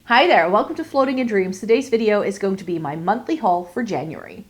Hi there, welcome to Floating in Dreams. Today's video is going to be my monthly haul for January.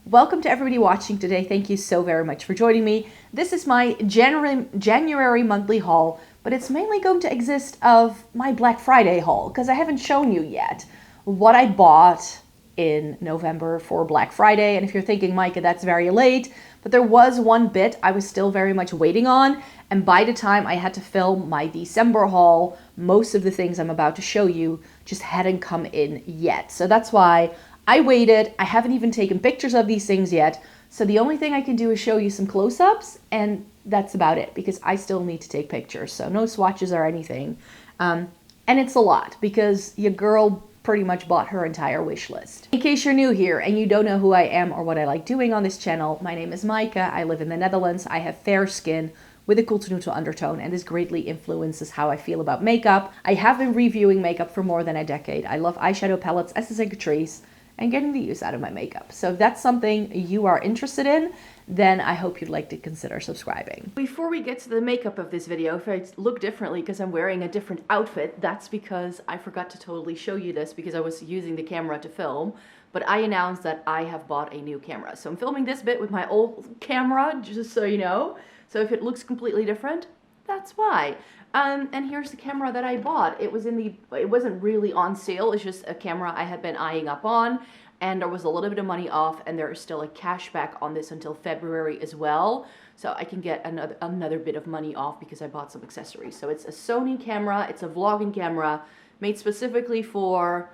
Welcome to everybody watching today. Thank you so very much for joining me. This is my January monthly haul, but it's mainly going to exist of my Black Friday haul because I haven't shown you yet what I bought in November for Black Friday. And if you're thinking, Micah, that's very late, but there was one bit I was still very much waiting on. And by the time I had to film my December haul, most of the things I'm about to show you just hadn't come in yet. So that's why I waited. I haven't even taken pictures of these things yet. So the only thing I can do is show you some close-ups, and that's about it because I still need to take pictures. So no swatches or anything. And it's a lot because your girl pretty much bought her entire wish list. In case you're new here and you don't know who I am or what I like doing on this channel, my name is Micah. I live in the Netherlands. I have fair skin with a cool to neutral undertone, and this greatly influences how I feel about makeup. I have been reviewing makeup for more than a decade. I love eyeshadow palettes, accessories, and getting the use out of my makeup. So if that's something you are interested in, then I hope you'd like to consider subscribing. Before we get to the makeup of this video, if I look differently because I'm wearing a different outfit, that's because I forgot to totally show you this because I was using the camera to film, but I announced that I have bought a new camera. So I'm filming this bit with my old camera, just so you know. So if it looks completely different, that's why. And here's the camera that I bought. It wasn't really on sale. It's just a camera I had been eyeing up on, and there was a little bit of money off, and there is still a cashback on this until February as well. So I can get another bit of money off because I bought some accessories. So it's a Sony camera. It's a vlogging camera made specifically for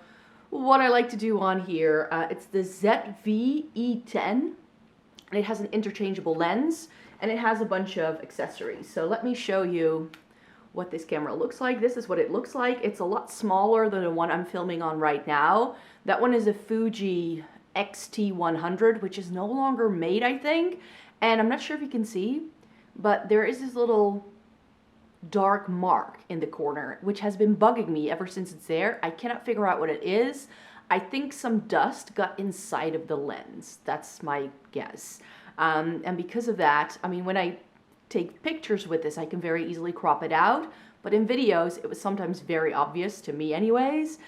what I like to do on here. It's the ZV-E10, and it has an interchangeable lens, and it has a bunch of accessories. So let me show you what this camera looks like. This is what it looks like. It's a lot smaller than the one I'm filming on right now. That one is a Fuji X-T100, which is no longer made, I think. And I'm not sure if you can see, but there is this little dark mark in the corner, which has been bugging me ever since it's there. I cannot figure out what it is. I think some dust got inside of the lens. That's my guess. And because of that, I mean, when I take pictures with this, I can very easily crop it out, but in videos it was sometimes very obvious to me anyways.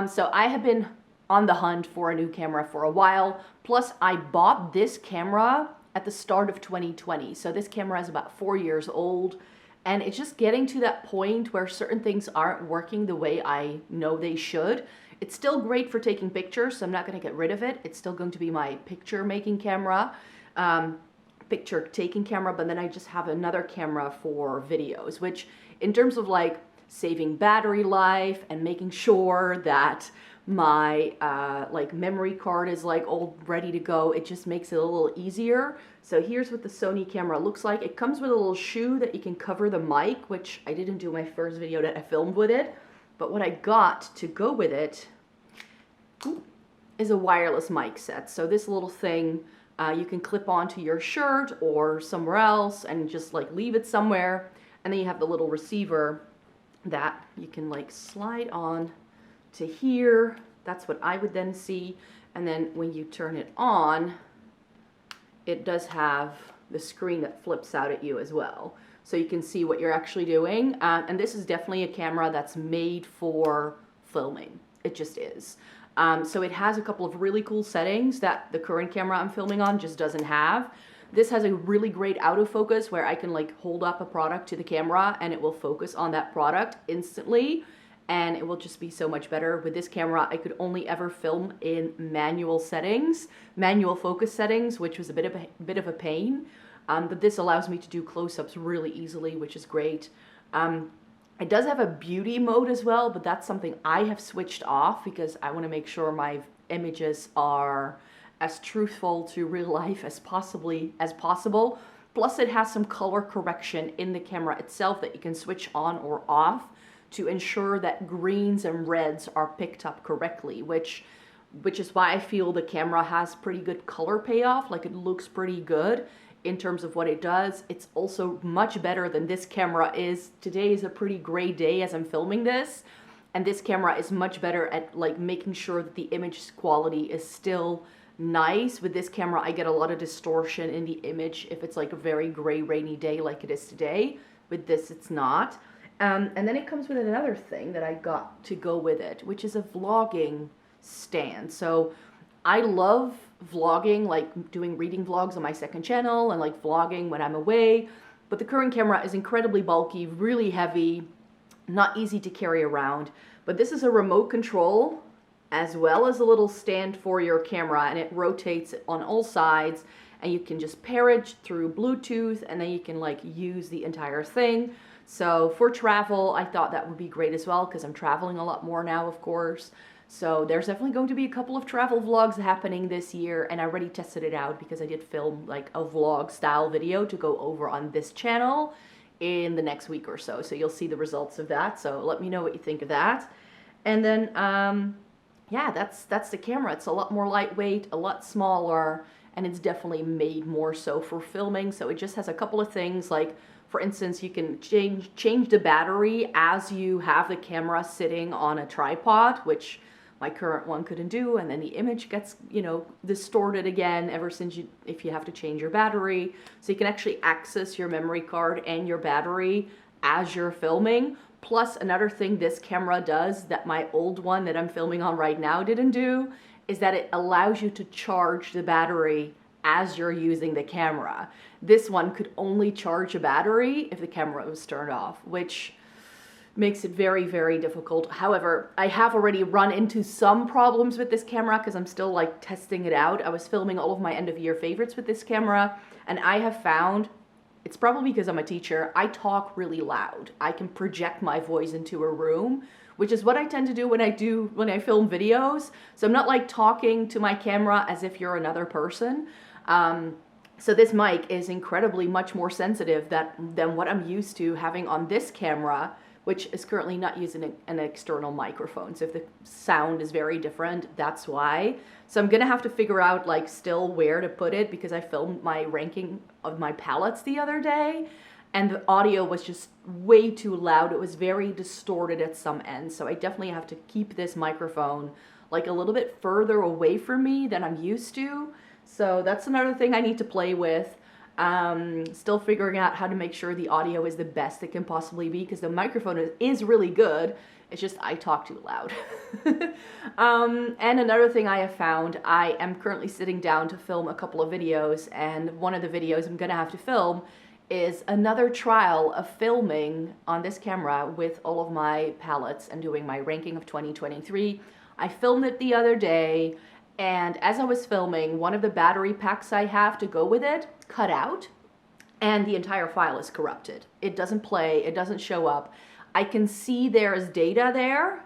So I have been on the hunt for a new camera for a while, plus I bought this camera at the start of 2020, so this camera is about 4 years old, and it's just getting to that point where certain things aren't working the way I know they should. It's still great for taking pictures, so I'm not going to get rid of it. It's still going to be my picture making camera, picture taking camera, but then I just have another camera for videos, which in terms of like saving battery life and making sure that my like memory card is like all ready to go, it just makes it a little easier. So here's what the Sony camera looks like. It comes with a little shoe that you can cover the mic, which I didn't do my first video that I filmed with it, but what I got to go with it is a wireless mic set. So this little thing you can clip onto your shirt or somewhere else and just like leave it somewhere. And then you have the little receiver that you can like slide on to here. That's what I would then see. And then when you turn it on, it does have the screen that flips out at you as well. So you can see what you're actually doing. And this is definitely a camera that's made for filming. It just is. So it has a couple of really cool settings that the current camera I'm filming on just doesn't have. This has a really great autofocus where I can like hold up a product to the camera and it will focus on that product instantly, and it will just be so much better. With this camera, I could only ever film in manual settings, manual focus settings, which was a bit of a pain. But this allows me to do close-ups really easily, which is great. It does have a beauty mode as well, but that's something I have switched off because I want to make sure my images are as truthful to real life as possible. Plus it has some color correction in the camera itself that you can switch on or off to ensure that greens and reds are picked up correctly, which is why I feel the camera has pretty good color payoff. Like it looks pretty good in terms of what it does. It's also much better than this camera is. Today is a pretty gray day as I'm filming this, and this camera is much better at like making sure that the image quality is still nice. With this camera, I get a lot of distortion in the image if it's like a very gray, rainy day like it is today. With this, it's not. And then it comes with another thing that I got to go with it, which is a vlogging stand. So I love vlogging, like doing reading vlogs on my second channel and like vlogging when I'm away. But the current camera is incredibly bulky, really heavy, not easy to carry around. But this is a remote control as well as a little stand for your camera, and it rotates on all sides, and you can just pair it through Bluetooth, and then you can like use the entire thing. So for travel, I thought that would be great as well, because I'm traveling a lot more now, of course. So there's definitely going to be a couple of travel vlogs happening this year, and I already tested it out because I did film like a vlog style video to go over on this channel in the next week or so. So you'll see the results of that. So let me know what you think of that. And then, yeah, that's the camera. It's a lot more lightweight, a lot smaller, and it's definitely made more so for filming. So it just has a couple of things, like, for instance, you can change the battery as you have the camera sitting on a tripod, which my current one couldn't do, and then the image gets, you know, distorted again if you have to change your battery. So you can actually access your memory card and your battery as you're filming. Plus, another thing this camera does that my old one that I'm filming on right now didn't do is that it allows you to charge the battery as you're using the camera. This one could only charge a battery if the camera was turned off, which makes it very, very difficult. However, I have already run into some problems with this camera because I'm still like testing it out. I was filming all of my end of year favorites with this camera, and I have found, it's probably because I'm a teacher, I talk really loud. I can project my voice into a room, which is what I tend to do when I film videos. So I'm not like talking to my camera as if you're another person. So this mic is incredibly much more sensitive than what I'm used to having on this camera, which is currently not using an external microphone. So if the sound is very different, that's why. So I'm gonna have to figure out like still where to put it, because I filmed my ranking of my palettes the other day, and the audio was just way too loud. It was very distorted at some ends. So I definitely have to keep this microphone like a little bit further away from me than I'm used to. So that's another thing I need to play with. Still figuring out how to make sure the audio is the best it can possibly be, because the microphone is really good. It's just I talk too loud. And another thing I have found, I am currently sitting down to film a couple of videos, and one of the videos I'm gonna have to film is another trial of filming on this camera with all of my palettes and doing my ranking of 2023. I filmed it the other day, and as I was filming, one of the battery packs I have to go with it cut out, and the entire file is corrupted. It doesn't play, it doesn't show up. I can see there's data there,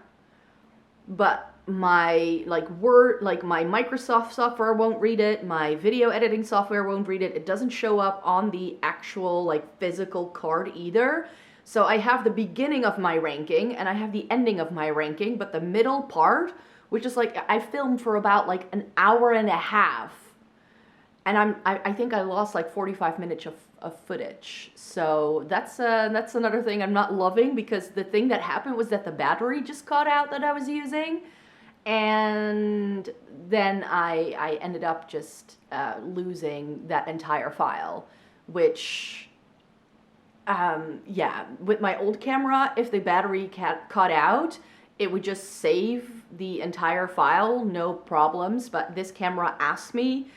but my my Microsoft software won't read it, my video editing software won't read it. It doesn't show up on the actual like physical card either. So I have the beginning of my ranking and I have the ending of my ranking, but the middle part, which is like, I filmed for about like an hour and a half, and I think I lost like 45 minutes of footage. So that's another thing I'm not loving, because the thing that happened was that the battery just cut out that I was using, and then I ended up just losing that entire file, which, yeah, with my old camera, if the battery cut out, it would just save the entire file, no problems. But this camera asked me,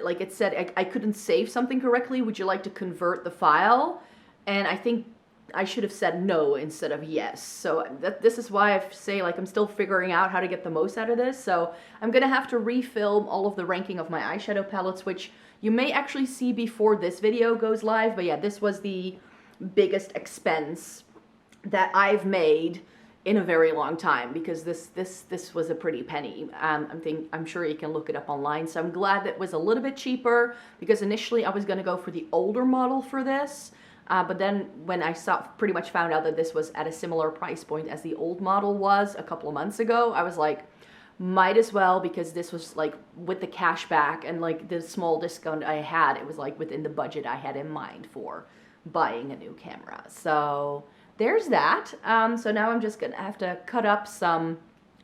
like it said, I couldn't save something correctly. Would you like to convert the file? And I think I should have said no instead of yes. So this is why I say like I'm still figuring out how to get the most out of this. So I'm gonna have to refilm all of the ranking of my eyeshadow palettes, which you may actually see before this video goes live. But yeah, this was the biggest expense that I've made in a very long time, because this was a pretty penny. I'm sure you can look it up online. So I'm glad that it was a little bit cheaper, because initially I was going to go for the older model for this, but then when I pretty much found out that this was at a similar price point as the old model was a couple of months ago, I was like, might as well, because this was like with the cash back and like the small discount I had, it was like within the budget I had in mind for buying a new camera. So there's that. So now I'm just gonna have to cut up some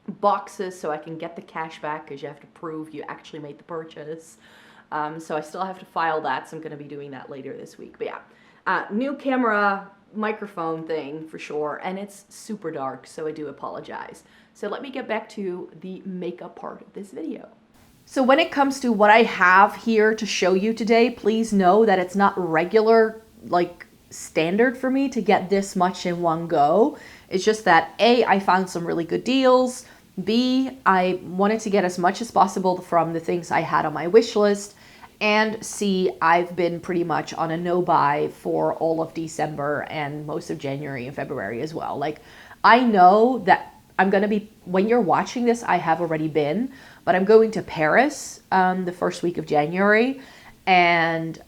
boxes so I can get the cash back, because you have to prove you actually made the purchase. So I still have to file that, so I'm going to be doing that later this week. But yeah, new camera microphone thing for sure, and it's super dark, so I do apologize. So let me get back to the makeup part of this video. So when it comes to what I have here to show you today, please know that it's not regular, like standard for me to get this much in one go. It's just that A, I found some really good deals. B, I wanted to get as much as possible from the things I had on my wish list. And C, I've been pretty much on a no-buy for all of December and most of January and February as well. Like, I know that I'm going to be, when you're watching this, I have already been, but I'm going to Paris the first week of January. And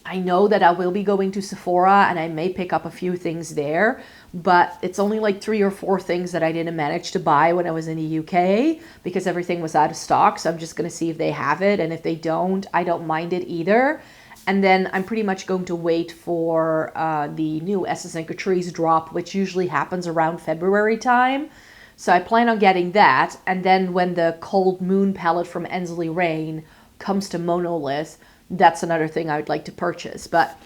I know that I will be going to Sephora, and I may pick up a few things there, but it's only like 3 or 4 things that I didn't manage to buy when I was in the UK because everything was out of stock. So I'm just going to see if they have it. And if they don't, I don't mind it either. And then I'm pretty much going to wait for the new Essence and Catrice drop, which usually happens around February time. So I plan on getting that. And then when the Cold Moon palette from Ensley Rain comes to Monolith, that's another thing I would like to purchase. But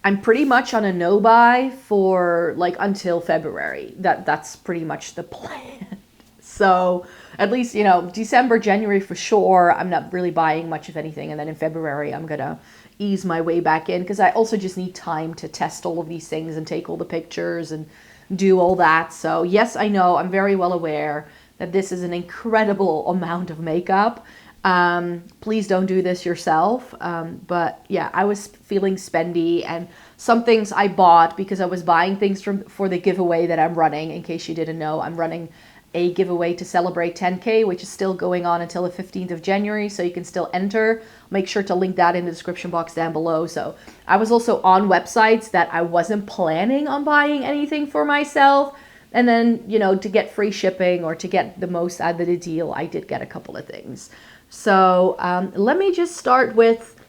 I'm pretty much on a no-buy for like until February. That's pretty much the plan. So at least, you know, December, January for sure, I'm not really buying much of anything. And then in February, I'm going to ease my way back in because I also just need time to test all of these things and take all the pictures and do all that. So yes, I know, I'm very well aware that this is an incredible amount of makeup. Please don't do this yourself. But yeah, I was feeling spendy, and some things I bought because I was buying things for the giveaway that I'm running. In case you didn't know, I'm running a giveaway to celebrate 10K, which is still going on until the 15th of January. So you can still enter. Make sure to link that in the description box down below. So I was also on websites that I wasn't planning on buying anything for myself. And then, you know, to get free shipping or to get the most out of the deal, I did get a couple of things. So let me just start with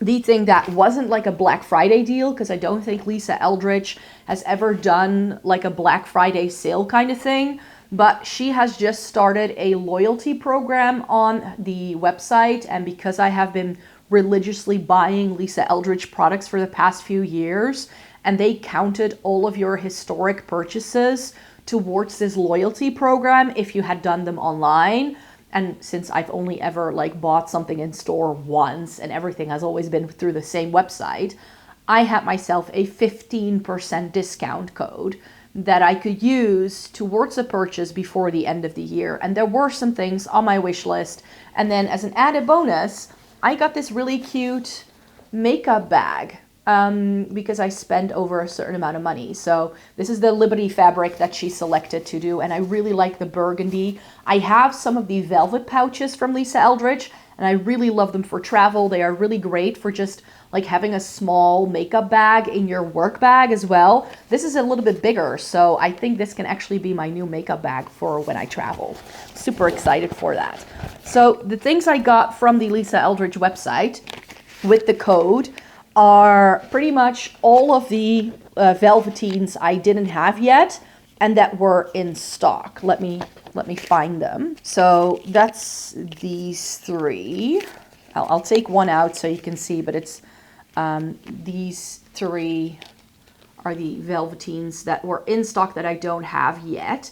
the thing that wasn't like a Black Friday deal, because I don't think Lisa Eldridge has ever done like a Black Friday sale kind of thing. But she has just started a loyalty program on the website. And because I have been religiously buying Lisa Eldridge products for the past few years, and they counted all of your historic purchases towards this loyalty program if you had done them online. And since I've only ever like bought something in store once and everything has always been through the same website, I had myself a 15% discount code that I could use towards a purchase before the end of the year. And there were some things on my wish list. And then as an added bonus, I got this really cute makeup bag because I spent over a certain amount of money. So this is the Liberty fabric that she selected to do, and I really like the burgundy. I have some of the velvet pouches from Lisa Eldridge, and I really love them for travel. They are really great for just like having a small makeup bag in your work bag as well. This is a little bit bigger, so I think this can actually be my new makeup bag for when I travel. Super excited for that. So the things I got from the Lisa Eldridge website with the code are pretty much all of the velveteens I didn't have yet and that were in stock. Let me find them. So that's these 3. I'll take one out so you can see, but it's these 3 are the velveteens that were in stock that I don't have yet.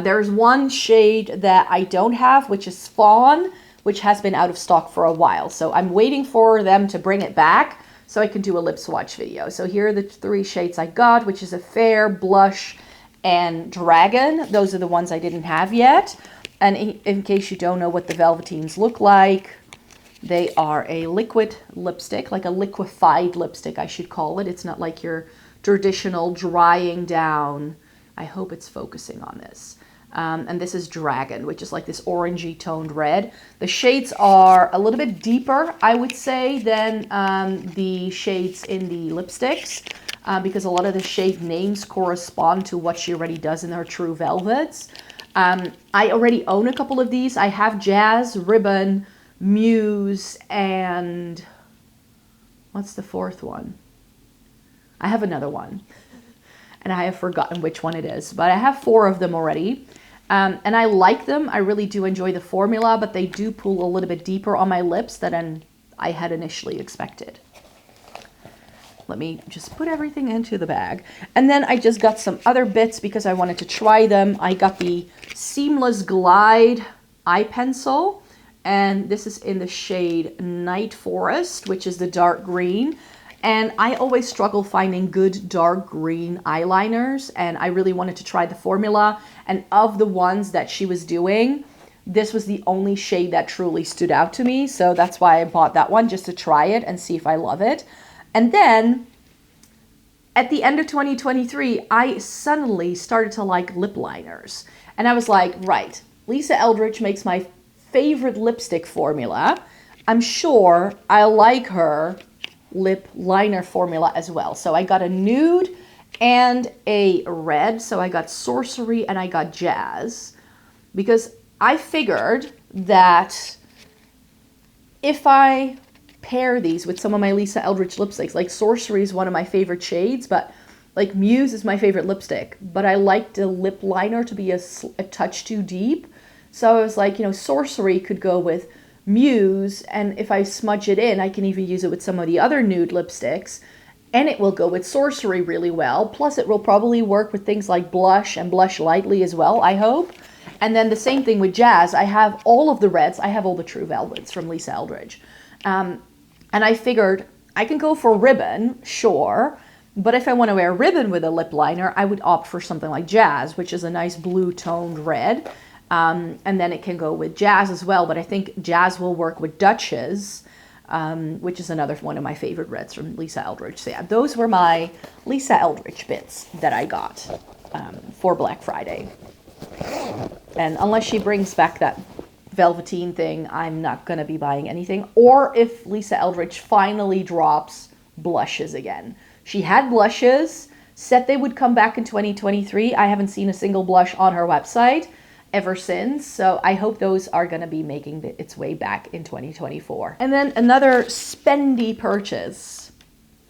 There's one shade that I don't have, which is Fawn, which has been out of stock for a while. So I'm waiting for them to bring it back so I can do a lip swatch video. So here are the 3 shades I got, which is a Fair, Blush, and Dragon. Those are the ones I didn't have yet. And in case you don't know what the velveteens look like, they are a liquid lipstick, like a liquefied lipstick, I should call it. It's not like your traditional drying down. I hope it's focusing on this. And this is Dragon, which is like this orangey toned red. The shades are a little bit deeper, I would say, than the shades in the lipsticks, because a lot of the shade names correspond to what she already does in her True Velvets. I already own a couple of these. I have Jazz, Ribbon, Muse, and what's the 4th one? I have another one, and I have forgotten which one it is, but I have 4 of them already. And I like them. I really do enjoy the formula, but they do pull a little bit deeper on my lips than I had initially expected. Let me just put everything into the bag. And then I just got some other bits because I wanted to try them. I got the Seamless Glide eye pencil, and this is in the shade Night Forest, which is the dark green. And I always struggle finding good dark green eyeliners, and I really wanted to try the formula. And of the ones that she was doing, this was the only shade that truly stood out to me. So that's why I bought that one, just to try it and see if I love it. And then at the end of 2023, I suddenly started to like lip liners. And I was like, right, Lisa Eldridge makes my favorite lipstick formula. I'm sure I like her lip liner formula as well. So I got a nude and a red. So I got Sorcery and I got Jazz, because I figured that if I pair these with some of my Lisa Eldridge lipsticks, like Sorcery is one of my favorite shades, but like Muse is my favorite lipstick, but I like the lip liner to be a touch too deep. So I was like, you know, Sorcery could go with Muse, and if I smudge it in, I can even use it with some of the other nude lipsticks, and it will go with Sorcery really well. Plus it will probably work with things like blush and Blush Lightly as well, I hope. And then the same thing with Jazz. I have all of the reds. I have all the True Velvets from Lisa Eldridge. And I figured I can go for Ribbon, sure, but if I want to wear Ribbon with a lip liner, I would opt for something like Jazz, which is a nice blue toned red. And then it can go with Jazz as well, but I think Jazz will work with Duchess, which is another one of my favorite reds from Lisa Eldridge. So yeah, those were my Lisa Eldridge bits that I got for Black Friday. And unless she brings back that Velveteen thing, I'm not going to be buying anything. Or if Lisa Eldridge finally drops blushes again. She had blushes, said they would come back in 2023. I haven't seen a single blush on her website ever since. So I hope those are going to be making its way back in 2024. And then another spendy purchase,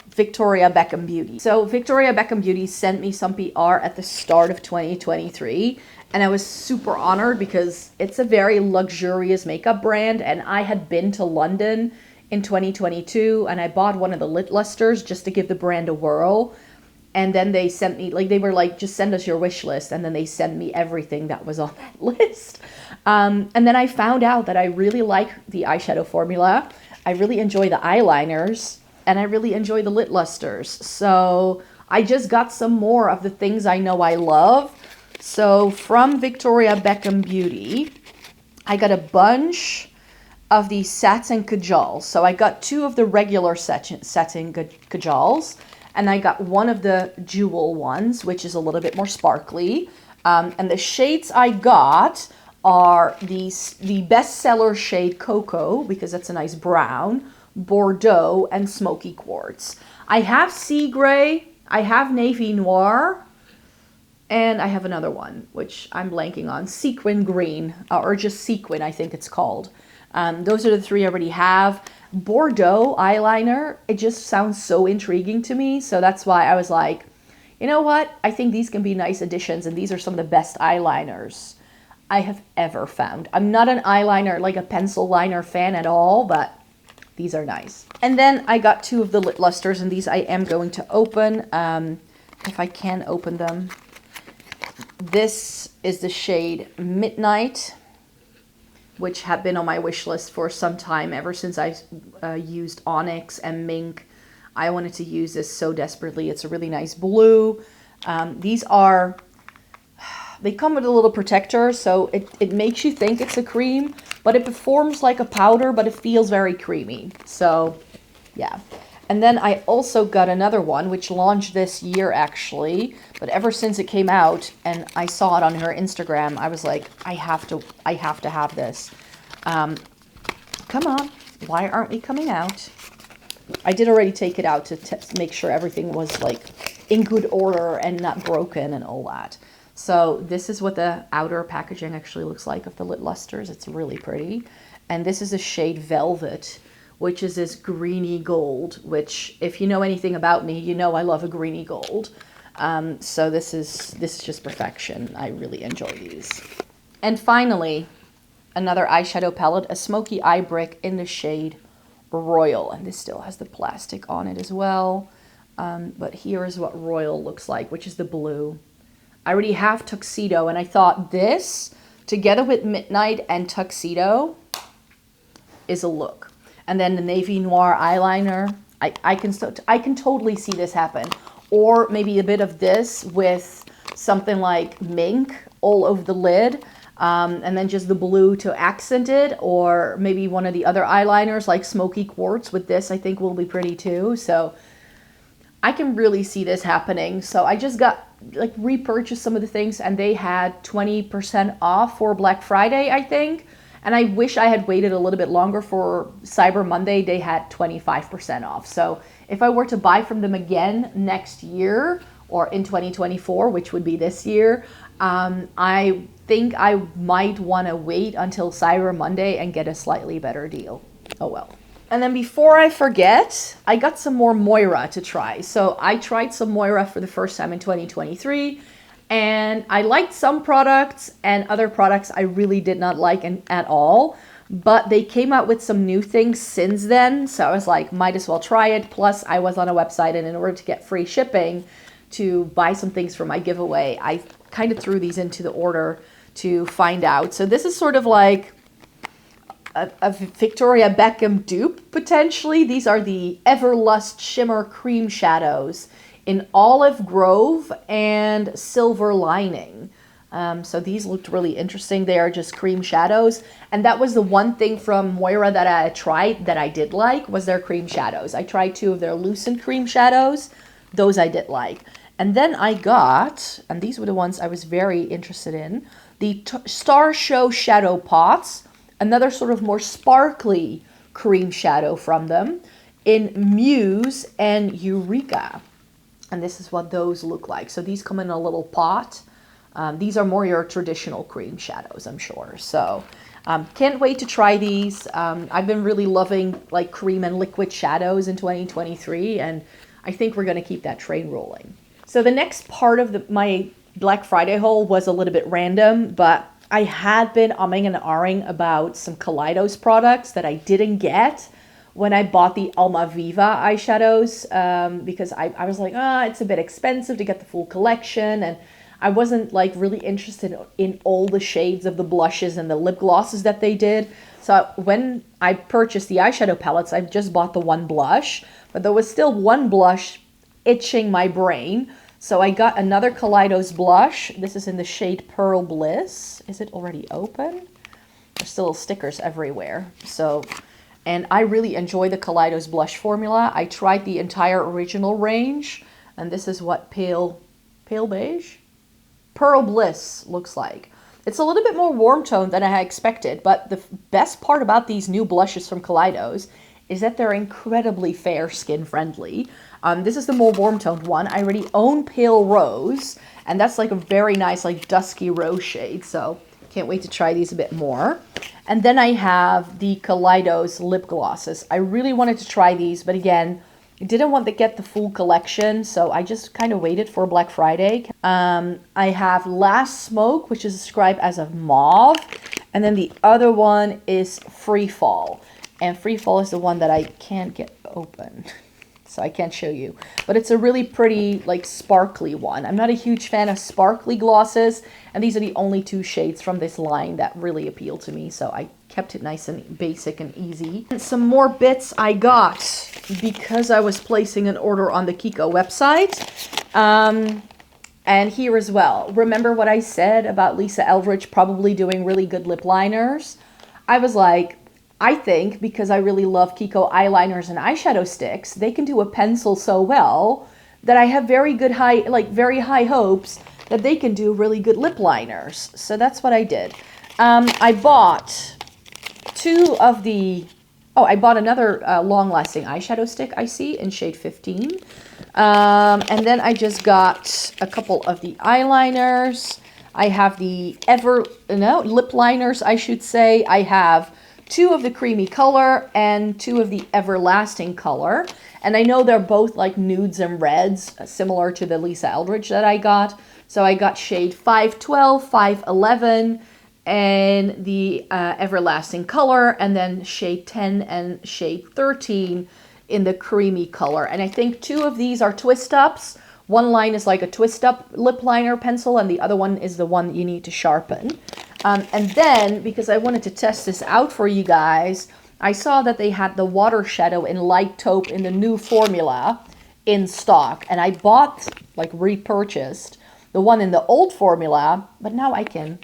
Victoria Beckham Beauty. So Victoria Beckham Beauty sent me some PR at the start of 2023. And I was super honored because it's a very luxurious makeup brand. And I had been to London in 2022 and I bought one of the lip lusters just to give the brand a whirl. And then they sent me, like, they were like, just send us your wish list. And then they sent me everything that was on that list. And then I found out that I really like the eyeshadow formula. I really enjoy the eyeliners and I really enjoy the lip lusters. So I just got some more of the things I know I love. So from Victoria Beckham Beauty, I got a bunch of the satin kajols. So I got 2 of the regular satin kajols, and I got one of the jewel ones, which is a little bit more sparkly. And the shades I got are the bestseller shade Cocoa, because that's a nice brown, Bordeaux, and Smoky Quartz. I have Sea Gray, I have Navy Noir, and I have another one, which I'm blanking on, Sequin Green, or just Sequin, I think it's called. Those are the 3 I already have. Bordeaux eyeliner, it just sounds so intriguing to me. So that's why I was like, you know what? I think these can be nice additions, and these are some of the best eyeliners I have ever found. I'm not an eyeliner, like a pencil liner fan at all, but these are nice. And then I got 2 of the lip lusters, and these I am going to open, if I can open them. This is the shade Midnight, which have been on my wish list for some time, ever since I used Onyx and Mink. I wanted to use this so desperately. It's a really nice blue. These are, they come with a little protector, so it makes you think it's a cream, but it performs like a powder, but it feels very creamy. So yeah. And then I also got another one, which launched this year actually, but ever since it came out and I saw it on her Instagram, I was like, I have to have this. Come on, why aren't we coming out? I did already take it out to make sure everything was like in good order and not broken and all that. So this is what the outer packaging actually looks like of the lip lusters. It's really pretty. And this is the shade Velvet, which is this greeny gold, which if you know anything about me, you know I love a greeny gold. So this is just perfection. I really enjoy these. And finally, another eyeshadow palette, a smoky eye brick in the shade Royal. And this still has the plastic on it as well. But here is what Royal looks like, which is the blue. I already have Tuxedo, and I thought this, together with Midnight and Tuxedo, is a look. And then the Navy Noir eyeliner, I can totally see this happen. Or maybe a bit of this with something like mink all over the lid, and then just the blue to accent it, or maybe one of the other eyeliners like Smoky Quartz with this I think will be pretty too. So I can really see this happening. So I just got repurchased some of the things, and they had 20% off for Black Friday, I think. And I wish I had waited a little bit longer for Cyber Monday. They had 25% off. So if I were to buy from them again next year or in 2024, which would be this year, I think I might want to wait until Cyber Monday and get a slightly better deal. Oh well. And then before I forget, I got some more Moira to try. So I tried some Moira for the first time in 2023. And I liked some products, and other products I really did not like at all. But they came out with some new things since then. So I was like, might as well try it. Plus, I was on a website, and in order to get free shipping to buy some things for my giveaway, I kind of threw these into the order to find out. So this is sort of like a Victoria Beckham dupe, potentially. These are the Everlust Shimmer Cream Shadows in Olive Grove and Silver Lining. So these looked really interesting. They are just cream shadows. And that was the one thing from Moira that I tried that I did like, was their cream shadows. I tried 2 of their Lucent cream shadows. Those I did like. And then I got, and these were the ones I was very interested in, the Star Show Shadow Pots. Another sort of more sparkly cream shadow from them in Muse and Eureka. And this is what those look like. So these come in a little pot. These are more your traditional cream shadows, I'm sure. So can't wait to try these. I've been really loving like cream and liquid shadows in 2023. And I think we're going to keep that train rolling. So the next part of my Black Friday haul was a little bit random. But I had been umming and ahhing about some Kaleidos products that I didn't get when I bought the Alma Viva eyeshadows, because I was like, it's a bit expensive to get the full collection, and I wasn't like really interested in all the shades of the blushes and the lip glosses that they did. So when I purchased the eyeshadow palettes, I just bought the one blush, but there was still one blush itching my brain. So I got another Kaleidos blush. This is in the shade Pearl Bliss. Is it already open? There's still stickers everywhere. And I really enjoy the Kaleidos blush formula. I tried the entire original range, and this is what pale beige? Pearl Bliss looks like. It's a little bit more warm toned than I had expected, but the best part about these new blushes from Kaleidos is that they're incredibly fair skin friendly. This is the more warm toned one. I already own Pale Rose, and that's like a very nice like dusky rose shade, so can't wait to try these a bit more. And then I have the Kaleidos lip glosses. I really wanted to try these, but again, I didn't want to get the full collection, so I just kind of waited for Black Friday. I have Last Smoke, which is described as a mauve, and then the other one is Free Fall. And Free Fall is the one that I can't get open, so I can't show you. But it's a really pretty, like, sparkly one. I'm not a huge fan of sparkly glosses, and these are the only 2 shades from this line that really appeal to me, so I kept it nice and basic and easy. And some more bits I got because I was placing an order on the Kiko website. And here as well. Remember what I said about Lisa Eldridge probably doing really good lip liners? I was like, I think because I really love Kiko eyeliners and eyeshadow sticks, they can do a pencil so well that I have very high hopes that they can do really good lip liners. So that's what I did. I bought I bought another long-lasting eyeshadow stick I see in shade 15. And then I just got a couple of the eyeliners. I have the lip liners, I should say. I have 2 of the creamy color and 2 of the everlasting color. And I know they're both like nudes and reds, similar to the Lisa Eldridge that I got. So I got shade 512, 511, and the Everlasting color, and then shade 10 and shade 13 in the creamy color. And I think 2 of these are twist ups. One line is like a twist up lip liner pencil, and the other one is the one you need to sharpen. And then, because I wanted to test this out for you guys, I saw that they had the water shadow in light taupe in the new formula in stock. And I bought, like repurchased, the one in the old formula, but now I can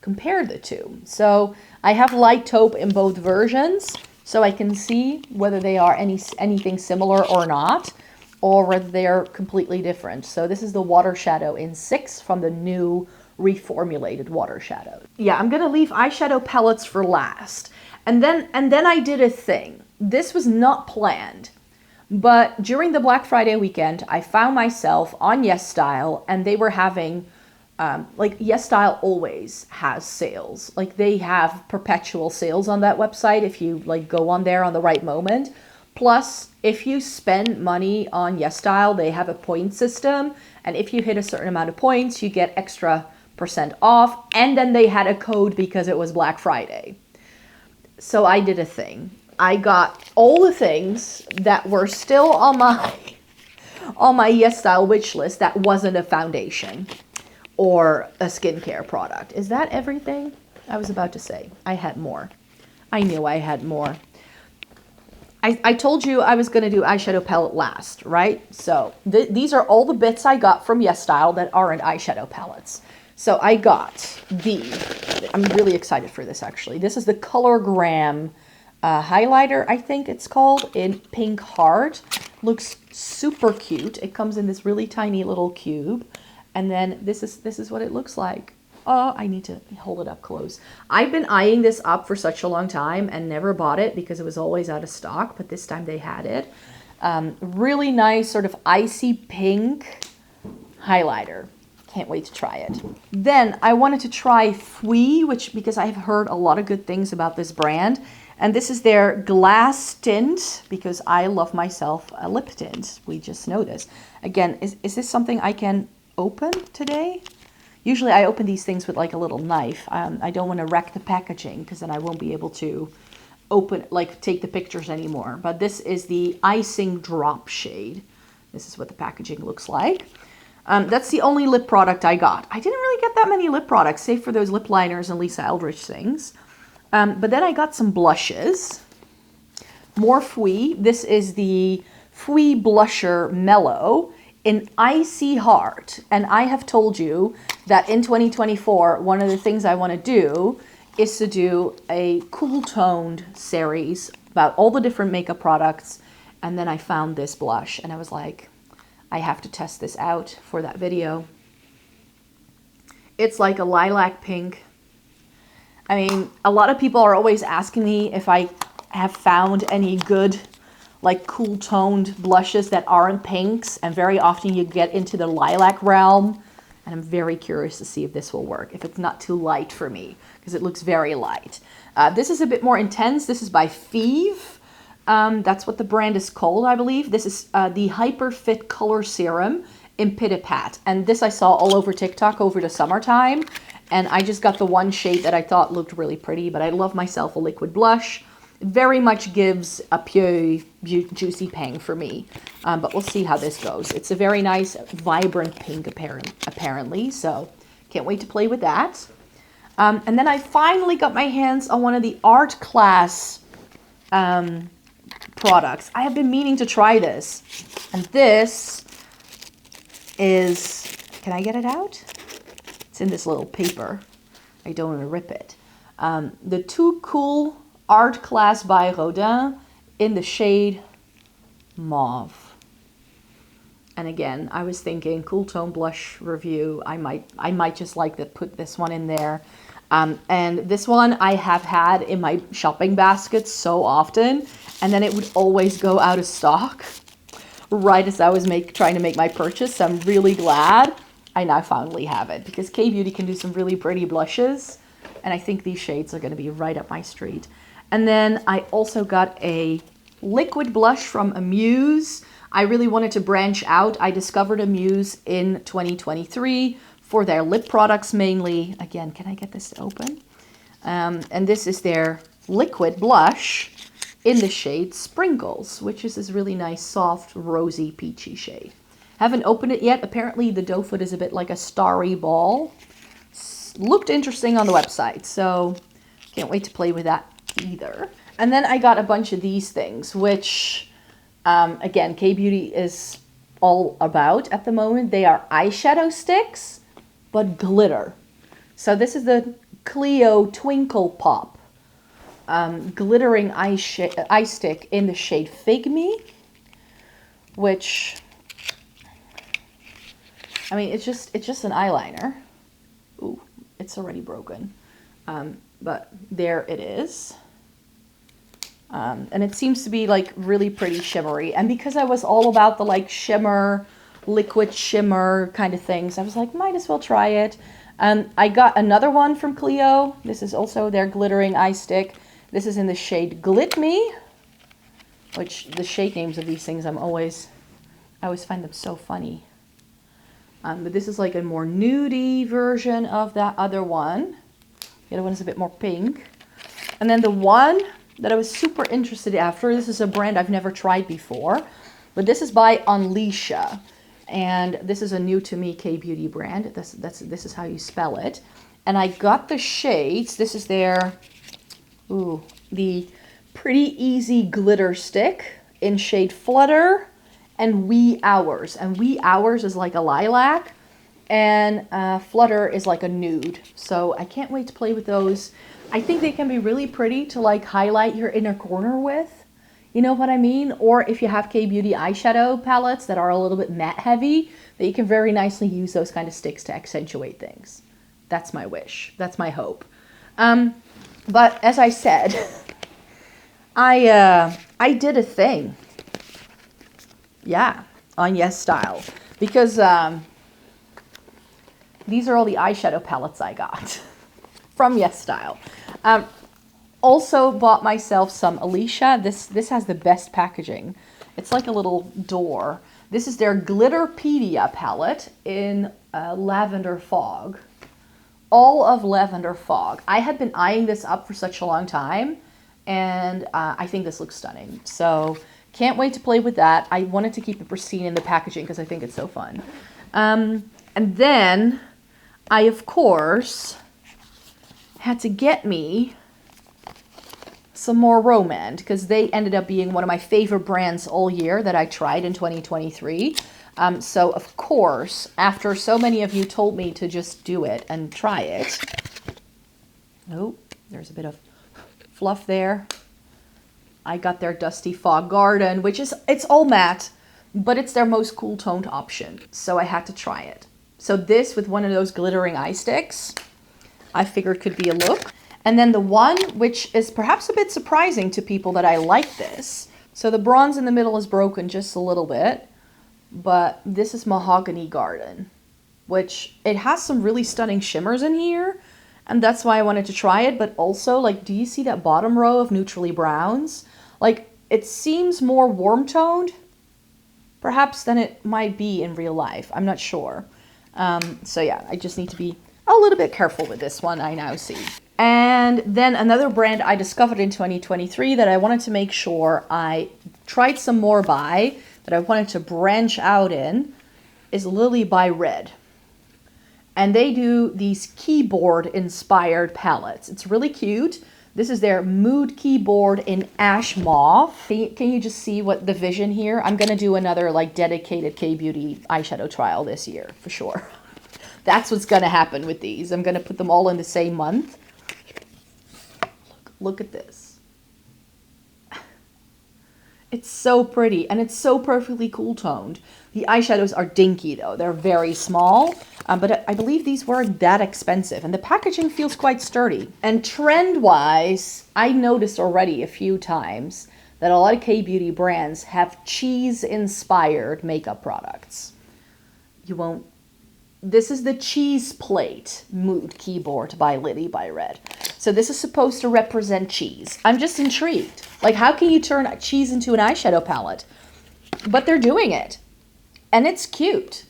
compare the two. So I have light taupe in both versions, so I can see whether they are anything similar or not, or whether they're completely different. So this is the water shadow in 6 from the new reformulated water shadow. Yeah, I'm gonna leave eyeshadow palettes for last. And then I did a thing. This was not planned, but during the Black Friday weekend, I found myself on YESSTYLE, and they were having, like YESSTYLE always has sales. Like they have perpetual sales on that website if you like go on there on the right moment. Plus, if you spend money on YESSTYLE, they have a point system. And if you hit a certain amount of points, you get extra % off. And then they had a code because it was Black Friday. So I did a thing. I got all the things that were still on my YESSTYLE wish list that wasn't a foundation or a skincare product. Is that everything? I was about to say I had more. I knew I had more. I told you I was going to do eyeshadow palette last, right? So these are all the bits I got from YESSTYLE that aren't eyeshadow palettes. So I got I'm really excited for this actually. This is the Colorgram highlighter, I think it's called, in Pink Heart. Looks super cute. It comes in this really tiny little cube. And then this is what it looks like. Oh, I need to hold it up close. I've been eyeing this up for such a long time and never bought it because it was always out of stock, but this time they had it. Really nice sort of icy pink highlighter. Can't wait to try it. Then I wanted to try Fui, because I've heard a lot of good things about this brand. And this is their glass tint, because I love myself a lip tint. We just know this. Again, is this something I can open today? Usually I open these things with like a little knife. I don't want to wreck the packaging because then I won't be able to take the pictures anymore. But this is the Icing Drop shade. This is what the packaging looks like. That's the only lip product I got. I didn't really get that many lip products, save for those lip liners and Lisa Eldridge things. But then I got some blushes. More Fui. This is the Fui Blusher Mellow in Icy Heart. And I have told you that in 2024, one of the things I want to do is to do a cool toned series about all the different makeup products. And then I found this blush and I was like, I have to test this out for that video. It's like a lilac pink. I mean, a lot of people are always asking me if I have found any good like cool toned blushes that aren't pinks, and very often you get into the lilac realm, and I'm very curious to see if this will work, if it's not too light for me, because it looks very light. This is a bit more intense. This is by Feve. That's what the brand is called, I believe. This is the Hyper Fit Color Serum in Pitapat, and this I saw all over TikTok over the summertime, and I just got the one shade that I thought looked really pretty, but I love myself a liquid blush. It very much gives a pure juicy pang for me, but we'll see how this goes. It's a very nice, vibrant pink apparently, so can't wait to play with that. And then I finally got my hands on one of the art class products. I have been meaning to try this, and this is, can I get it out? It's in this little paper. I don't want to rip it. The Too Cool Art Class by Rodin in the shade Mauve. And again, I was thinking cool tone blush review. I might just like to put this one in there. And this one I have had in my shopping basket so often, and then it would always go out of stock right as I was trying to make my purchase. So I'm really glad I now finally have it, because K-Beauty can do some really pretty blushes, and I think these shades are going to be right up my street. And then I also got a liquid blush from Amuse. I really wanted to branch out. I discovered Amuse in 2023 for their lip products mainly. Again, can I get this to open? And this is their liquid blush in the shade Sprinkles, which is this really nice, soft, rosy, peachy shade. Haven't opened it yet. Apparently the doe foot is a bit like a starry ball. Looked interesting on the website, so can't wait to play with that either. And then I got a bunch of these things, which, again, K-Beauty is all about at the moment. They are eyeshadow sticks, but glitter. So this is the Clio Twinkle Pop glittering eye stick in the shade Fig Me, which, I mean, it's just an eyeliner. Ooh, it's already broken. But there it is. And it seems to be like really pretty shimmery. And because I was all about the like shimmer, liquid shimmer kind of things, I was like, might as well try it. I got another one from Clio. This is also their glittering eye stick. This is in the shade Glit Me, which the shade names of these things I always find them so funny. But this is like a more nudie version of that other one. The other one is a bit more pink. And then the one that I was super interested after, this is a brand I've never tried before, but this is by Unleasha. And this is a new to me K-Beauty brand. This is how you spell it. And I got the shades. This is their, the Pretty Easy Glitter Stick in shade Flutter and Wee Hours. And Wee Hours is like a lilac, and Flutter is like a nude. So I can't wait to play with those. I think they can be really pretty to like highlight your inner corner with. You know what I mean? Or if you have K-Beauty eyeshadow palettes that are a little bit matte heavy, that you can very nicely use those kind of sticks to accentuate things. That's my wish. That's my hope. But as I said, I did a thing. Yeah, on YESSTYLE. Because these are all the eyeshadow palettes I got from YESSTYLE. Also bought myself some Alicia. This has the best packaging. It's like a little door. This is their Glitterpedia palette in Lavender Fog. All of Lavender Fog. I had been eyeing this up for such a long time, and I think this looks stunning. So can't wait to play with that. I wanted to keep it pristine in the packaging because I think it's so fun. And then I, of course, had to get me some more Romand, because they ended up being one of my favorite brands all year that I tried in 2023. So of course, after so many of you told me to just do it and try it. Oh, there's a bit of fluff there. I got their Dusty Fog Garden, which is, it's all matte, but it's their most cool toned option. So I had to try it. So this with one of those glittering eye sticks, I figured could be a look. And then the one, which is perhaps a bit surprising to people that I like this. So the bronze in the middle is broken just a little bit, but this is Mahogany Garden, which it has some really stunning shimmers in here. And that's why I wanted to try it. But also, like, do you see that bottom row of neutrally browns? Like, it seems more warm toned, perhaps, than it might be in real life. I'm not sure. So yeah, I just need to be a little bit careful with this one, I now see. And then another brand I discovered in 2023 that I wanted to make sure I tried some more by, that I wanted to branch out in, is Lily by Red. And they do these keyboard-inspired palettes. It's really cute. This is their Mood Keyboard in Ash Mauve. Can you just see what the vision here? I'm going to do another like dedicated K-Beauty eyeshadow trial this year, for sure. That's what's going to happen with these. I'm going to put them all in the same month. Look at this. It's so pretty, and it's so perfectly cool toned. The eyeshadows are dinky though. They're very small, but I believe these weren't that expensive, and the packaging feels quite sturdy. And trend-wise, I noticed already a few times that a lot of K-Beauty brands have cheese-inspired makeup products. You won't. This is the Cheese Plate Mood Keyboard by Lily by Red. So this is supposed to represent cheese. I'm just intrigued. Like, how can you turn cheese into an eyeshadow palette? But they're doing it. And it's cute.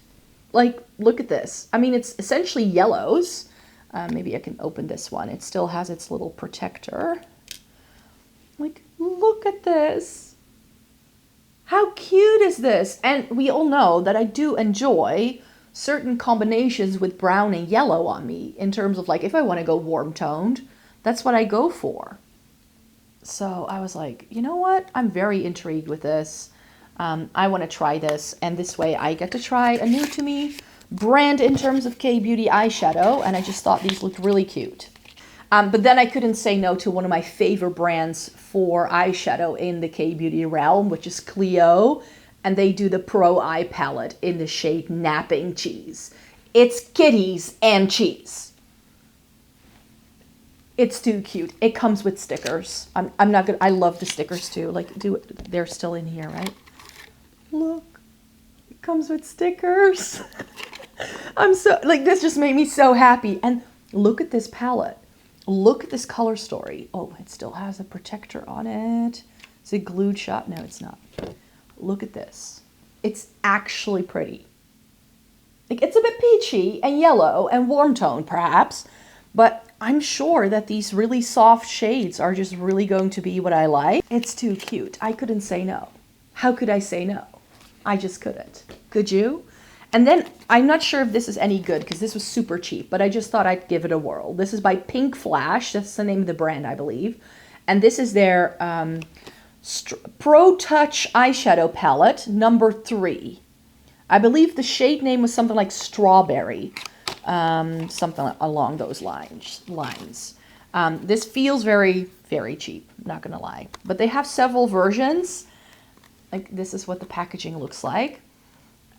Like, look at this. I mean, it's essentially yellows. Maybe I can open this one. It still has its little protector. Like, look at this. How cute is this? And we all know that I do enjoy certain combinations with brown and yellow on me in terms of like, if I want to go warm toned, that's what I go for. So I was like, you know what? I'm very intrigued with this. I want to try this. And this way I get to try a new to me brand in terms of K-Beauty eyeshadow. And I just thought these looked really cute. But then I couldn't say no to one of my favorite brands for eyeshadow in the K-Beauty realm, which is Clio. And they do the Pro Eye palette in the shade Napping Cheese. It's kitties and cheese. It's too cute. It comes with stickers. I'm not gonna, I love the stickers too. Like, they're still in here, right? Look, it comes with stickers. I'm so, like, this just made me so happy. And look at this palette. Look at this color story. Oh, it still has a protector on it. Is it glued shut? No, it's not. Look at this. It's actually pretty. Like, it's a bit peachy and yellow and warm tone, perhaps, but I'm sure that these really soft shades are just really going to be what I like. It's too cute. I couldn't say no. How could I say no? I just couldn't. Could you? And then I'm not sure if this is any good because this was super cheap, but I just thought I'd give it a whirl. This is by Pink Flash. That's the name of the brand, I believe. And this is their Pro Touch eyeshadow palette, number 3. I believe the shade name was something like Strawberry. Something along those lines. This feels very, very cheap, not gonna lie. But they have several versions. Like, this is what the packaging looks like.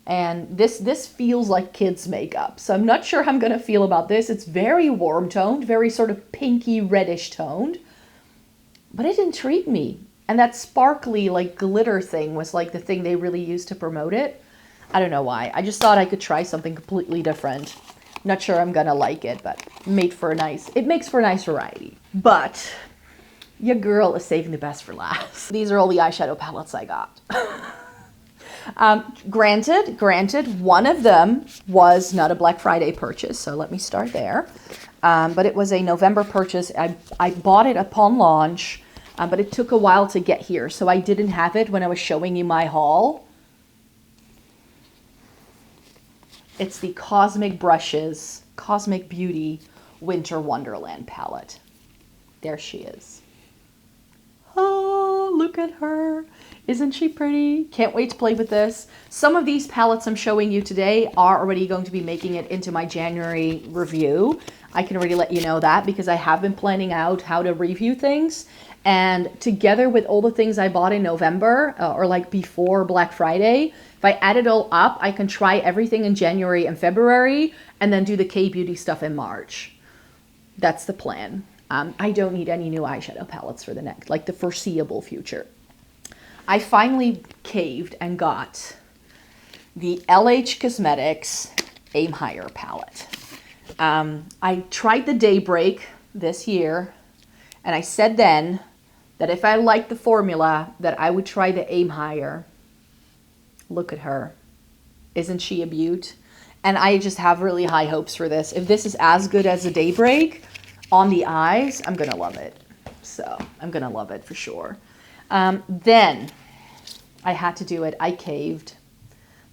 And this feels like kids' makeup. So I'm not sure how I'm gonna feel about this. It's very warm toned, very sort of pinky reddish toned. But it intrigued me. And that sparkly, like, glitter thing was like the thing they really used to promote it. I don't know why. I just thought I could try something completely different. Not sure I'm gonna like it, but it makes for a nice variety. But your girl is saving the best for last. These are all the eyeshadow palettes I got. Granted, one of them was not a Black Friday purchase, so let me start there. But it was a November purchase. I bought it upon launch, but it took a while to get here, so I didn't have it when I was showing you my haul. It's the Cosmic Brushes, Cosmic Beauty Winter Wonderland palette. There she is. Oh, look at her. Isn't she pretty? Can't wait to play with this. Some of these palettes I'm showing you today are already going to be making it into my January review. I can already let you know that because I have been planning out how to review things. And together with all the things I bought in November, or like before Black Friday, if I add it all up, I can try everything in January and February and then do the K-Beauty stuff in March. That's the plan. I don't need any new eyeshadow palettes for the foreseeable future. I finally caved and got the LH Cosmetics Aim Higher palette. I tried the Daybreak this year, and I said then that if I liked the formula, that I would try the Aim Higher. Look at her. Isn't she a beaut? And I just have really high hopes for this. If this is as good as the Daybreak on the eyes, I'm gonna love it. So I'm gonna love it for sure. Then I had to do it. I caved.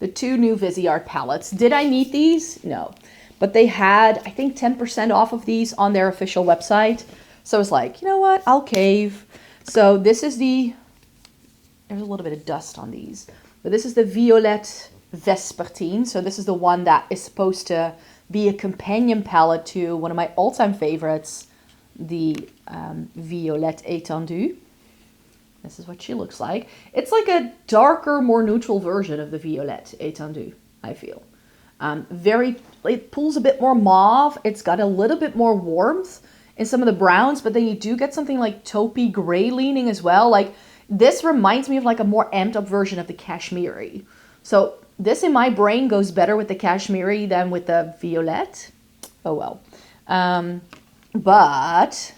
The 2 new Viseart palettes. Did I need these? No. But they had, I think, 10% off of these on their official website. So I was like, you know what? I'll cave. So this is there's a little bit of dust on these. But this is the Violette Vespertine. So this is the one that is supposed to be a companion palette to one of my all-time favorites, the Violette Étendue. This is what she looks like. It's like a darker, more neutral version of the Violette Étendue, I feel. It pulls a bit more mauve. It's got a little bit more warmth in some of the browns, but then you do get something like taupey gray leaning as well. Like, this reminds me of like a more amped up version of the Cashmere. So this in my brain goes better with the Cashmere than with the Violette. Oh well. But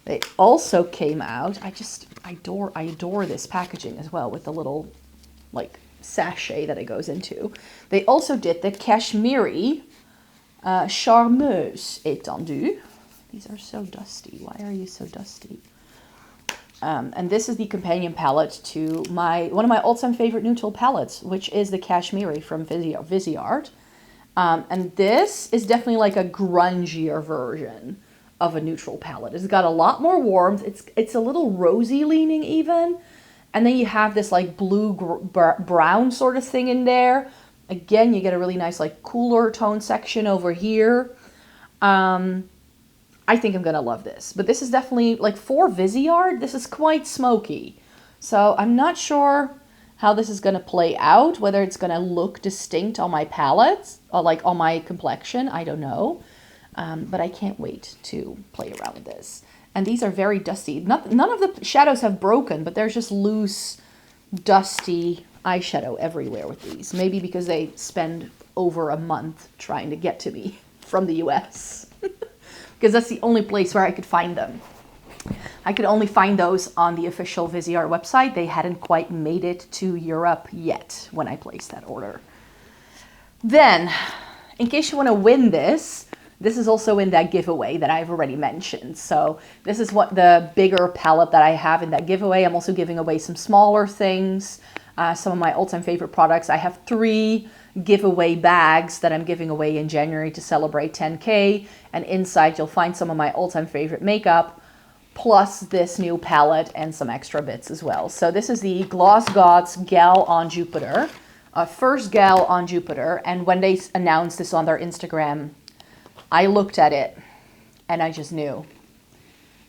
they also came out. I adore this packaging as well with the little like sachet that it goes into. They also did the Cashmere Charmeuse étendue. These are so dusty. Why are you so dusty? And this is the companion palette to one of my all-time favorite neutral palettes, which is the Cashmere from Viseart. And this is definitely like a grungier version of a neutral palette. It's got a lot more warmth. It's a little rosy leaning even. And then you have this like blue brown sort of thing in there. Again, you get a really nice like cooler tone section over here. I think I'm gonna love this. But this is definitely, like for Viseart, this is quite smoky. So I'm not sure how this is gonna play out, whether it's gonna look distinct on my palettes or like on my complexion, I don't know. But I can't wait to play around with this. And these are very dusty. None of the shadows have broken, but there's just loose, dusty eyeshadow everywhere with these. Maybe because they spend over a month trying to get to me from the US. Because that's the only place where I could find them. I could only find those on the official Viseart website. They hadn't quite made it to Europe yet when I placed that order. Then, in case you want to win this is also in that giveaway that I've already mentioned. So this is what the bigger palette that I have in that giveaway. I'm also giving away some smaller things, some of my all-time favorite products. I have 3 giveaway bags that I'm giving away in January to celebrate 10K. And inside you'll find some of my all-time favorite makeup, plus this new palette and some extra bits as well. So this is the Gloss Gods Gal on Jupiter, first Gal on Jupiter. And when they announced this on their Instagram, I looked at it and I just knew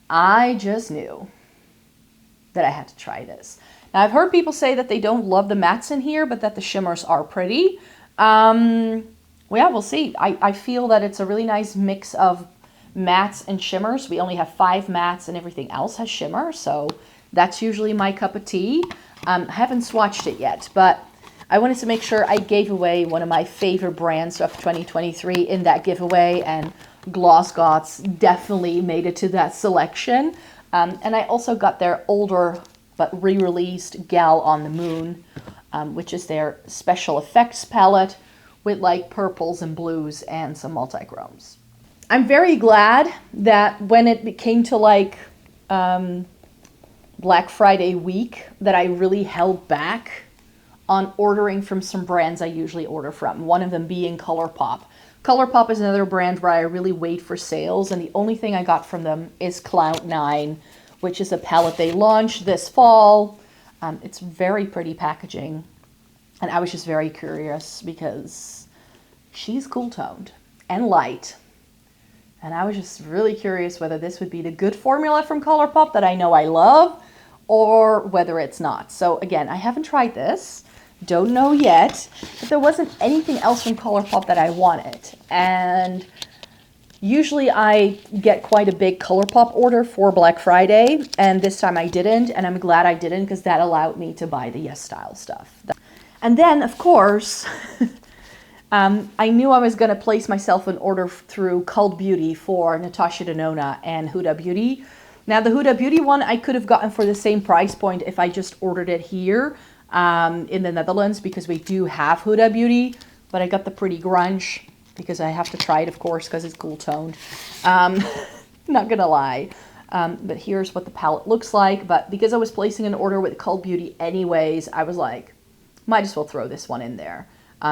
that I had to try this. Now I've heard people say that they don't love the mattes in here, but that the shimmers are pretty. Well, yeah, we'll see. I feel that it's a really nice mix of mattes and shimmers. We only have 5 mattes and everything else has shimmer, so that's usually my cup of tea. I haven't swatched it yet, but I wanted to make sure I gave away one of my favorite brands of 2023 in that giveaway, and Gloss Gods definitely made it to that selection. And I also got their older but re-released Gal on the Moon, which is their special effects palette with like purples and blues and some multi-chromes. I'm very glad that when it came to like Black Friday week that I really held back on ordering from some brands I usually order from, one of them being ColourPop. ColourPop is another brand where I really wait for sales, and the only thing I got from them is Cloud9, which is a palette they launched this fall. It's very pretty packaging, and I was just very curious because she's cool-toned and light, and I was just really curious whether this would be the good formula from ColourPop that I know I love, or whether it's not. So again, I haven't tried this. Don't know yet, but there wasn't anything else from ColourPop that I wanted. And usually I get quite a big ColourPop order for Black Friday, and this time I didn't, and I'm glad I didn't because that allowed me to buy the YESSTYLE stuff. And then, of course, I knew I was going to place myself an order through Cult Beauty for Natasha Denona and Huda Beauty. Now, the Huda Beauty one I could have gotten for the same price point if I just ordered it here in the Netherlands, because we do have Huda Beauty, but I got the Pretty Grunge because I have to try it, of course, because it's cool toned. Not gonna lie. But here's what the palette looks like. But because I was placing an order with Cult Beauty anyways, I was like, might as well throw this one in there.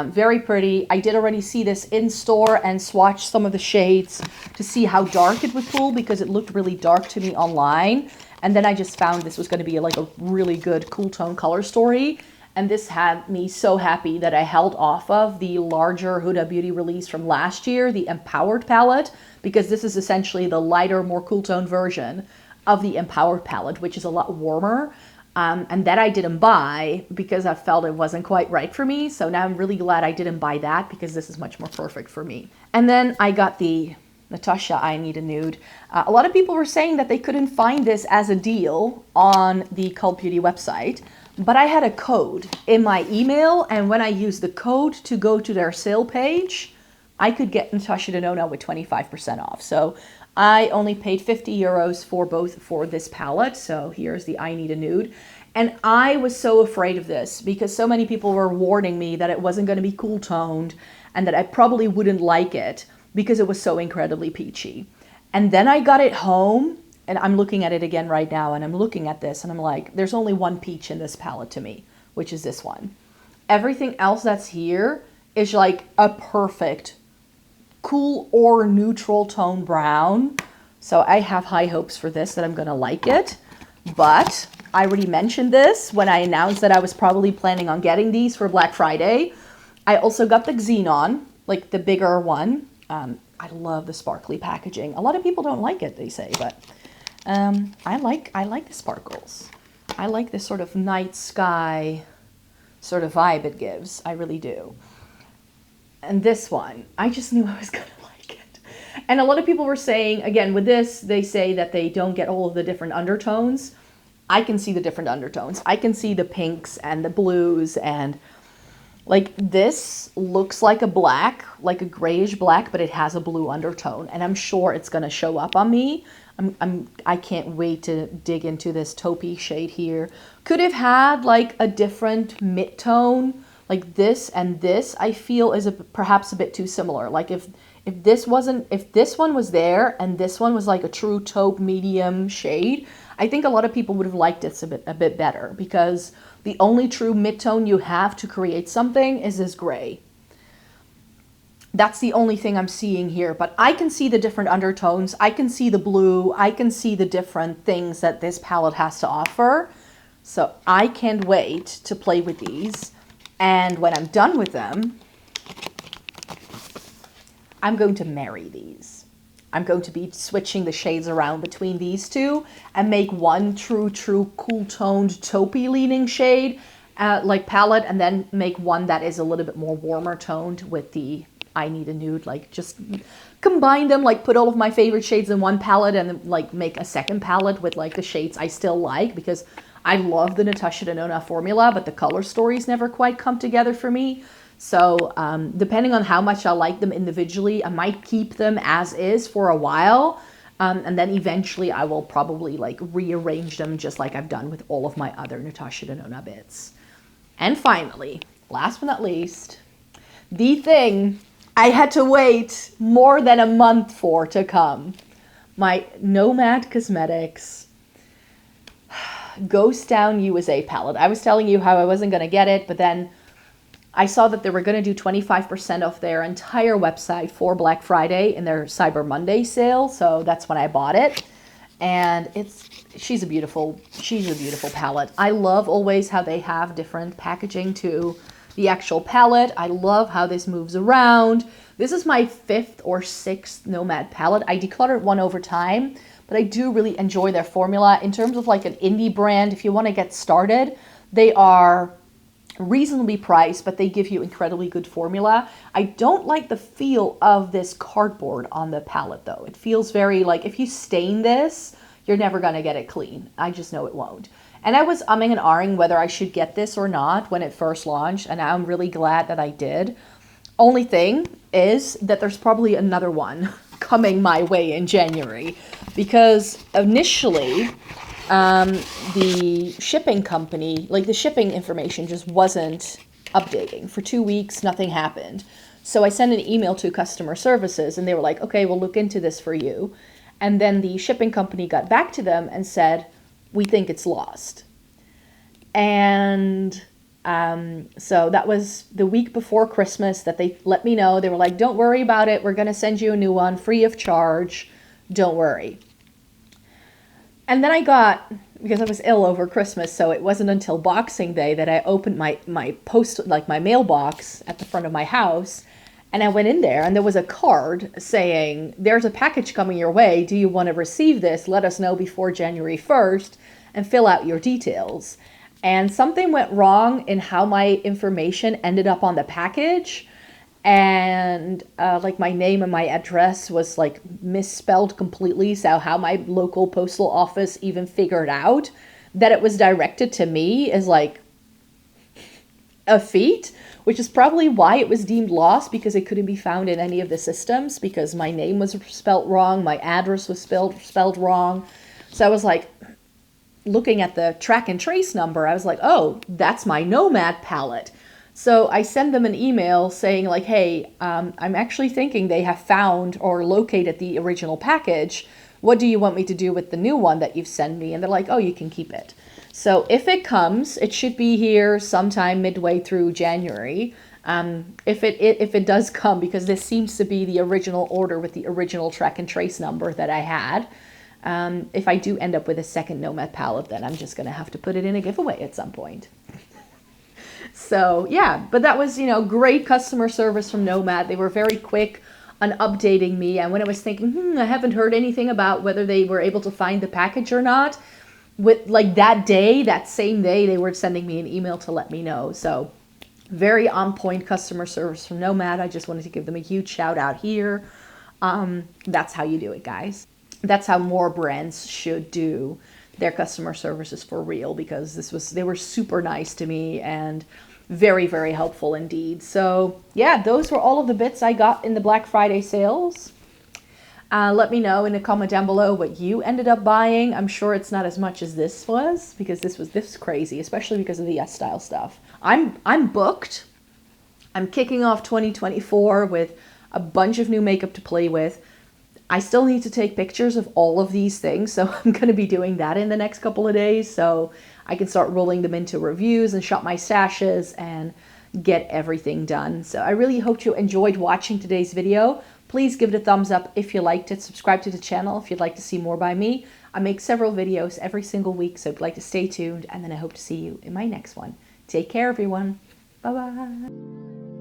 Very pretty. I did already see this in store and swatch some of the shades to see how dark it would pull, because it looked really dark to me online. And then I just found this was going to be like a really good cool tone color story. And this had me so happy that I held off of the larger Huda Beauty release from last year, the Empowered palette, because this is essentially the lighter, more cool tone version of the Empowered palette, which is a lot warmer. And that I didn't buy because I felt it wasn't quite right for me. So now I'm really glad I didn't buy that, because this is much more perfect for me. And then I got the Natasha I Need a Nude. A lot of people were saying that they couldn't find this as a deal on the Cult Beauty website, but I had a code in my email, and when I used the code to go to their sale page, I could get Natasha Denona with 25% off. So I only paid 50 euros for this palette. So here's the I Need a Nude. And I was so afraid of this because so many people were warning me that it wasn't going to be cool toned and that I probably wouldn't like it. because it was so incredibly peachy. And then I got it home, and I'm looking at it again right now, and I'm looking at this, and I'm like, there's only one peach in this palette to me, which is this one. Everything else that's here is like a perfect cool or neutral tone brown. So I have high hopes for this, that I'm gonna like it. But I already mentioned this when I announced that I was probably planning on getting these for Black Friday. I also got the Xenon, like the bigger one. I love the sparkly packaging. A lot of people don't like it, they say, but I like the sparkles. I like this sort of night sky sort of vibe it gives. I really do. And this one, I just knew I was gonna like it. And a lot of people were saying, again, with this, they say that they don't get all of the different undertones. I can see the different undertones. I can see the pinks and the blues, and like this looks like a black, like a grayish black, but it has a blue undertone, and I'm sure it's gonna show up on me. I can't wait to dig into this taupey shade here. Could have had like a different mid-tone, like this and this, I feel is perhaps a bit too similar. Like if this one was there and this one was like a true taupe medium shade, I think a lot of people would have liked this a bit better, because the only true mid-tone you have to create something is this gray. That's the only thing I'm seeing here, but I can see the different undertones. I can see the blue. I can see the different things that this palette has to offer. So I can't wait to play with these. And when I'm done with them, I'm going to marry these. I'm going to be switching the shades around between these two and make one true cool toned taupey leaning shade like palette, and then make one that is a little bit more warmer toned with the I Need a Nude, like just combine them, like put all of my favorite shades in one palette and then like make a second palette with like the shades I still like, because I love the Natasha Denona formula, but the color stories never quite come together for me. So depending on how much I like them individually, I might keep them as is for a while. And then eventually I will probably like rearrange them just like I've done with all of my other Natasha Denona bits. And finally, last but not least, the thing I had to wait more than a month for to come. My Nomad Cosmetics Ghost Town USA palette. I was telling you how I wasn't going to get it, but then I saw that they were going to do 25% off their entire website for Black Friday in their Cyber Monday sale, so that's when I bought it. And she's a beautiful palette. I love always how they have different packaging to the actual palette. I love how this moves around. This is my 5th or 6th Nomad palette. I decluttered one over time, but I do really enjoy their formula. In terms of like an indie brand, if you want to get started, they are reasonably priced, but they give you incredibly good formula. I don't like the feel of this cardboard on the palette though. It feels very like if you stain this, you're never gonna get it clean. I just know it won't. And I was umming and ahhing whether I should get this or not when it first launched, and I'm really glad that I did. Only thing is that there's probably another one coming my way in January, because initially the shipping company, like the shipping information just wasn't updating. For 2 weeks, nothing happened. So I sent an email to customer services and they were like, okay, we'll look into this for you. And then the shipping company got back to them and said, we think it's lost. And so that was the week before Christmas that they let me know. They were like, don't worry about it. We're going to send you a new one free of charge. Don't worry. And then I got, because I was ill over Christmas, so it wasn't until Boxing Day that I opened my mailbox at the front of my house, and I went in there and there was a card saying, there's a package coming your way. Do you want to receive this? Let us know before January 1st and fill out your details. And something went wrong in how my information ended up on the package. And like my name and my address was like misspelled completely. So how my local postal office even figured out that it was directed to me is like a feat, which is probably why it was deemed lost, because it couldn't be found in any of the systems because my name was spelled wrong. My address was spelled wrong. So I was like, looking at the track and trace number, I was like, oh, that's my Nomad palette. So I send them an email saying like, hey, I'm actually thinking they have found or located the original package. What do you want me to do with the new one that you've sent me? And they're like, oh, you can keep it. So if it comes, it should be here sometime midway through January. If it does come, because this seems to be the original order with the original track and trace number that I had. If I do end up with a second Nomad palette, then I'm just going to have to put it in a giveaway at some point. So yeah, but that was, you know, great customer service from Nomad. They were very quick on updating me. And when I was thinking, I haven't heard anything about whether they were able to find the package or not, with like that same day, they were sending me an email to let me know. So very on point customer service from Nomad. I just wanted to give them a huge shout out here. That's how you do it, guys. That's how more brands should do their customer services for real, because they were super nice to me and very, very helpful indeed. So yeah, those were all of the bits I got in the Black Friday sales. Let me know in a comment down below what you ended up buying. I'm sure it's not as much as this was, because this was crazy, especially because of the YESSTYLE stuff. I'm booked. I'm kicking off 2024 with a bunch of new makeup to play with. I still need to take pictures of all of these things, so I'm going to be doing that in the next couple of days, so I can start rolling them into reviews and shop my stashes and get everything done. So I really hope you enjoyed watching today's video. Please give it a thumbs up if you liked it. Subscribe to the channel if you'd like to see more by me. I make several videos every single week, so if you'd like to stay tuned, and then I hope to see you in my next one. Take care, everyone. Bye-bye.